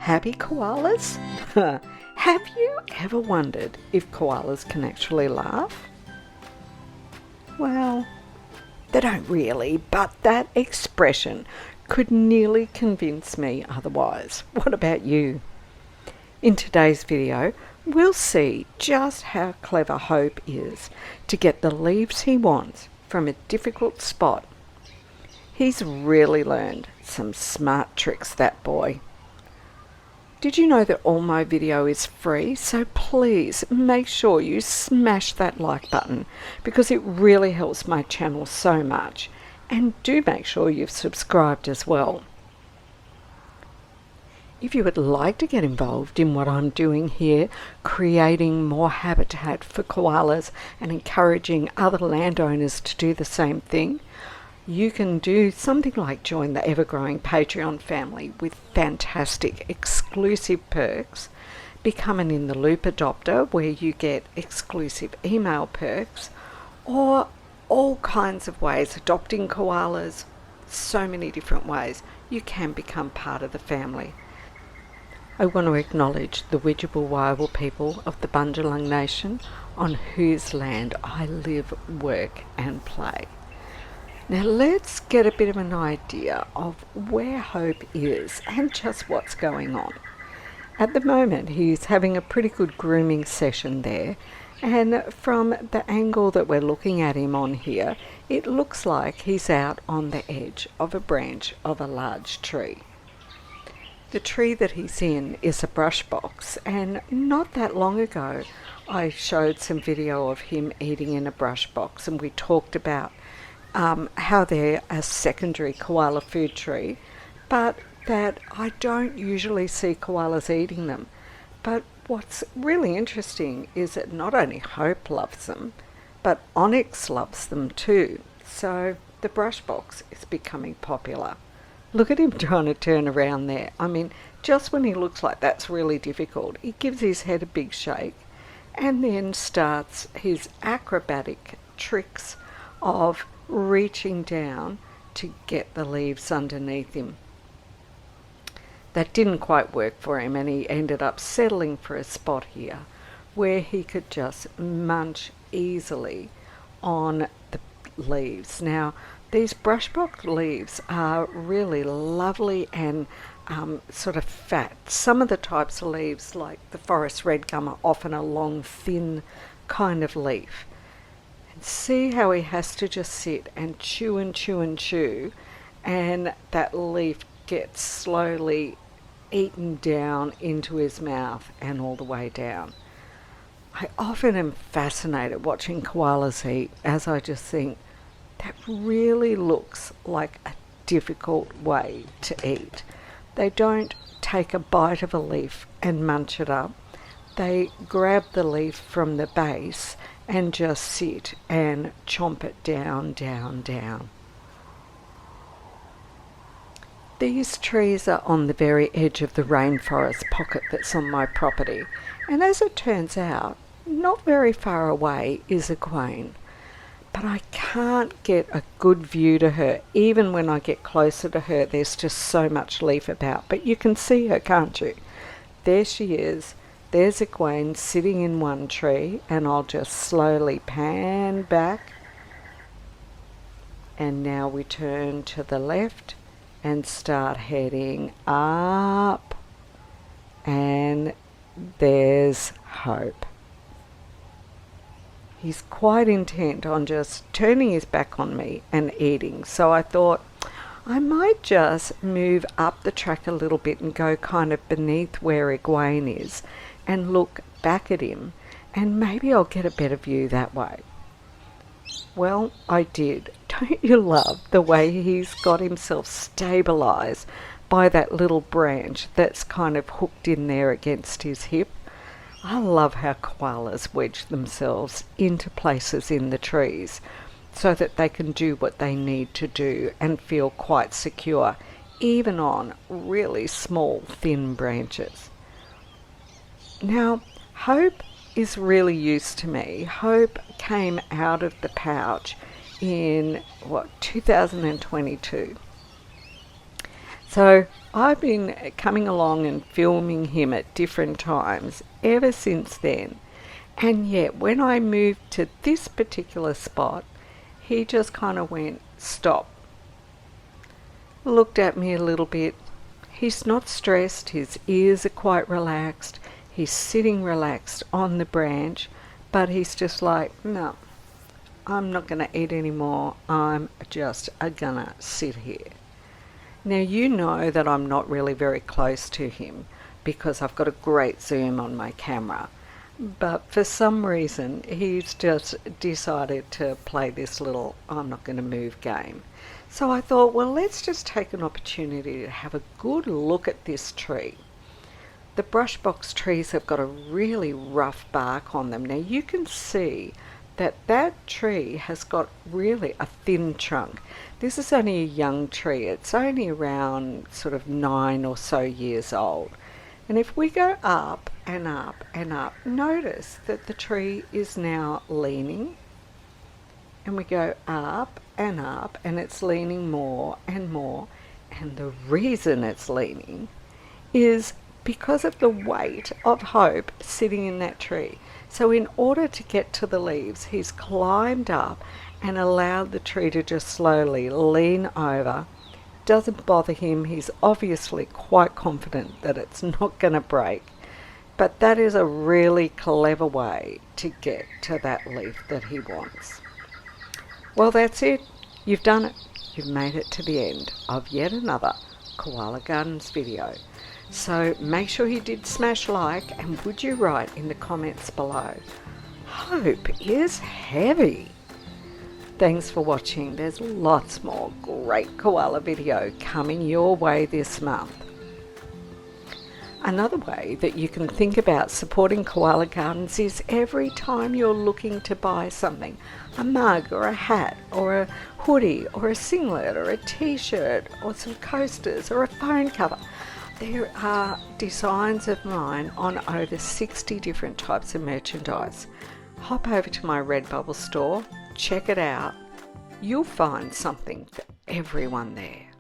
Happy koalas? Have you ever wondered if koalas can actually laugh? Well, they don't really, but that expression could nearly convince me otherwise. What about you? In today's video, we'll see just how clever Hope is to get the leaves he wants from a difficult spot. He's really learned some smart tricks, that boy. Did you know that all my video is free? So please make sure you smash that like button because it really helps my channel so much. And do make sure you've subscribed as well. If you would like to get involved in what I'm doing here, creating more habitat for koalas and encouraging other landowners to do the same thing, you can do something like join the ever-growing Patreon family with fantastic exclusive perks, become an In the Loop adopter where you get exclusive email perks, or all kinds of ways, adopting koalas, so many different ways you can become part of the family. I want to acknowledge the Widjabul people of the Bundjalung Nation on whose land I live, work and play. Now let's get a bit of an idea of where Hope is and just what's going on. At the moment he's having a pretty good grooming session there, and from the angle that we're looking at him on here, it looks like he's out on the edge of a branch of a large tree. The tree that he's in is a brush box, and not that long ago I showed some video of him eating in a brush box, and we talked about how they're a secondary koala food tree, but that I don't usually see koalas eating them. But what's really interesting is that not only Hope loves them, but Onyx loves them too. So the brush box is becoming popular. Look at him trying to turn around there. I mean, just when he looks like that's really difficult, he gives his head a big shake and then starts his acrobatic tricks of reaching down to get the leaves underneath him. That didn't quite work for him, and he ended up settling for a spot here where he could just munch easily on the leaves. Now these brushbox leaves are really lovely and sort of fat. Some of the types of leaves, like the forest red gum, are often a long thin kind of leaf. See how he has to just sit and chew and chew and chew, and that leaf gets slowly eaten down into his mouth and all the way down. I often am fascinated watching koalas eat, as I just think that really looks like a difficult way to eat. They don't take a bite of a leaf and munch it up. They grab the leaf from the base and just sit and chomp it down, down, down. These trees are on the very edge of the rainforest pocket that's on my property, and as it turns out, not very far away is a queen. But I can't get a good view to her. Even when I get closer to her, there's just so much leaf about. But you can see her, can't you? There she is. There's Egwene sitting in one tree, and I'll just slowly pan back. And now we turn to the left and start heading up. And there's Hope. He's quite intent on just turning his back on me and eating. So I thought I might just move up the track a little bit and go kind of beneath where Egwene is and look back at him, and maybe I'll get a better view that way. Well, I did. Don't you love the way he's got himself stabilized by that little branch that's kind of hooked in there against his hip? I love how koalas wedge themselves into places in the trees so that they can do what they need to do and feel quite secure, even on really small, thin branches. Now, Hope is really used to me. Hope came out of the pouch in 2022. So I've been coming along and filming him at different times ever since then. And yet when I moved to this particular spot, he just kind of went, stop. Looked at me a little bit. He's not stressed, his ears are quite relaxed, he's sitting relaxed on the branch, but he's just like, no, I'm not going to eat anymore, I'm just gonna sit here. Now you know that I'm not really very close to him because I've got a great zoom on my camera, but for some reason he's just decided to play this little I'm not going to move game. So I thought, well, let's just take an opportunity to have a good look at this tree. The brush box trees have got a really rough bark on them. Now you can see that that tree has got really a thin trunk. This is only a young tree. It's only around sort of 9 or so years old. And if we go up and up and up, notice that the tree is now leaning. And we go up, and it's leaning more and more. And the reason it's leaning is because of the weight of hope sitting in that tree. So in order to get to the leaves, he's climbed up and allowed the tree to just slowly lean over. Doesn't bother him. He's obviously quite confident that it's not going to break. But that is a really clever way to get to that leaf that he wants. Well, that's it. You've done it. You've made it to the end of yet another Koala Gardens video. So make sure you did smash like, and would you write in the comments below, hope is heavy. Thanks for watching. There's lots more great koala video coming your way this month. Another way that you can think about supporting Koala Gardens is every time you're looking to buy something, a mug or a hat or a hoodie or a singlet or a t-shirt or some coasters or a phone cover. There are designs of mine on over 60 different types of merchandise. Hop over to my Redbubble store, check it out. You'll find something for everyone there.